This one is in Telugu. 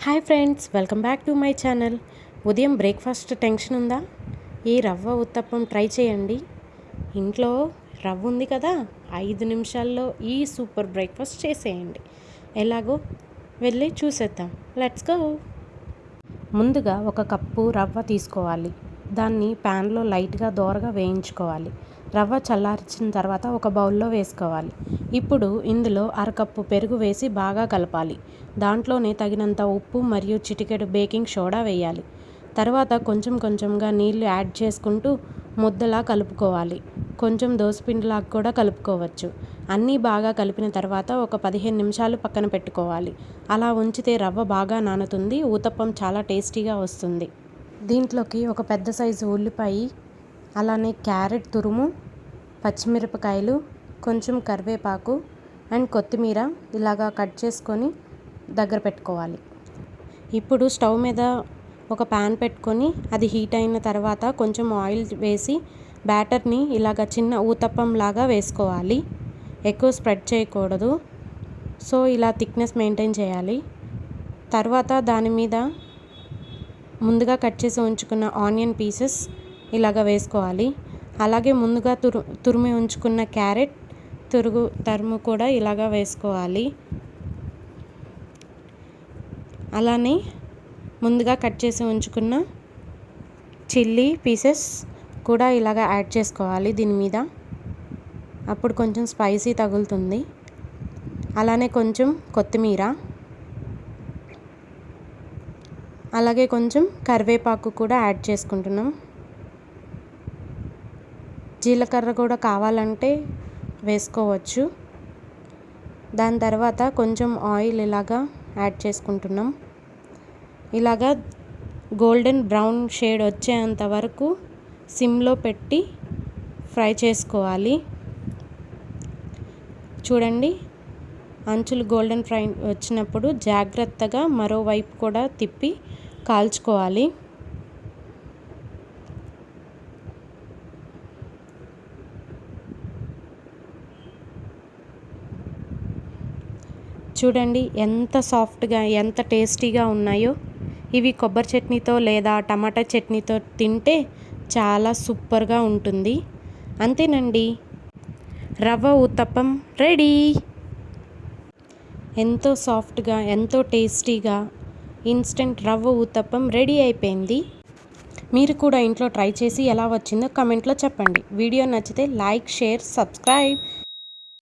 Hi friends, welcome back to my channel. ఉదయం బ్రేక్ఫాస్ట్ టెన్షన్ ఉందా? ఈ రవ్వ ఉత్తప్పం ట్రై చేయండి. ఇంట్లో రవ్వ ఉంది కదా, 5 నిమిషాల్లో ఈ సూపర్ బ్రేక్ఫాస్ట్ చేసేయండి. ఎలాగో వెళ్ళి చూసేద్దాం. Let's go. ముందుగా ఒక కప్పు రవ్వ తీసుకోవాలి. దాన్ని ప్యాన్లో లైట్గా దోరగా వేయించుకోవాలి. రవ్వ చల్లార్చిన తర్వాత ఒక బౌల్లో వేసుకోవాలి. ఇప్పుడు ఇందులో అరకప్పు పెరుగు వేసి బాగా కలపాలి. దాంట్లోనే తగినంత ఉప్పు మరియు చిటికెడు బేకింగ్ సోడా వేయాలి. తర్వాత కొంచెం కొంచెంగా నీళ్లు యాడ్ చేసుకుంటూ ముద్దలా కలుపుకోవాలి. కొంచెం దోసపిండిలాగా కూడా కలుపుకోవచ్చు. అన్నీ బాగా కలిపిన తర్వాత ఒక 15 నిమిషాలు పక్కన పెట్టుకోవాలి. అలా ఉంచితే రవ్వ బాగా నానుతుంది. ఊతప్పం చాలా టేస్టీగా వస్తుంది. దీంట్లోకి ఒక పెద్ద సైజు ఉల్లిపాయ, అలానే క్యారెట్ తురుము, పచ్చిమిరపకాయలు, కొంచెం కరివేపాకు అండ్ కొత్తిమీర ఇలాగా కట్ చేసుకొని దగ్గర పెట్టుకోవాలి. ఇప్పుడు స్టవ్ మీద ఒక ప్యాన్ పెట్టుకొని అది హీట్ అయిన తర్వాత కొంచెం ఆయిల్ వేసి బ్యాటర్ని ఇలాగ చిన్న ఊతప్పం లాగా వేసుకోవాలి. ఎక్కువ స్ప్రెడ్ చేయకూడదు. సో ఇలా థిక్నెస్ మెయింటైన్ చేయాలి. తర్వాత దాని మీద ముందుగా కట్ చేసి ఉంచుకున్న ఆనియన్ పీసెస్ ఇలాగ వేసుకోవాలి. అలాగే ముందుగా తురిమి ఉంచుకున్న క్యారెట్ తరుము కూడా ఇలాగా వేసుకోవాలి. అలానే ముందుగా కట్ చేసి ఉంచుకున్న చిల్లీ పీసెస్ కూడా ఇలాగా యాడ్ చేసుకోవాలి దీని మీద. అప్పుడు కొంచెం స్పైసీ తగులుతుంది. అలానే కొంచెం కొత్తిమీర, అలాగే కొంచెం కరివేపాకు కూడా యాడ్ చేసుకుంటున్నాం. జీలకర్ర కూడా కావాలంటే వేసుకోవచ్చు. దాని తర్వాత కొంచెం ఆయిల్ ఇలాగా యాడ్ చేసుకుంటున్నాం. ఇలాగా గోల్డెన్ బ్రౌన్ షేడ్ వచ్చేంత వరకు సిమ్లో పెట్టి ఫ్రై చేసుకోవాలి. చూడండి, అంచులు గోల్డెన్ ఫ్రై వచ్చినప్పుడు జాగ్రత్తగా మరోవైపు కూడా తిప్పి కాల్చుకోవాలి. చూడండి ఎంత సాఫ్ట్గా, ఎంత టేస్టీగా ఉన్నాయో. ఇవి కొబ్బరి చట్నీతో లేదా టమాటా చట్నీతో తింటే చాలా సూపర్గా ఉంటుంది. అంతేనండి, రవ్వ ఊతప్పం రెడీ. ఎంతో సాఫ్ట్గా, ఎంతో టేస్టీగా ఇన్స్టెంట్ రవ్వ ఊతప్పం రెడీ అయిపోయింది. మీరు కూడా ఇంట్లో ట్రై చేసి ఎలా వచ్చిందో కామెంట్లో చెప్పండి. వీడియో నచ్చితే లైక్, షేర్, సబ్స్క్రైబ్.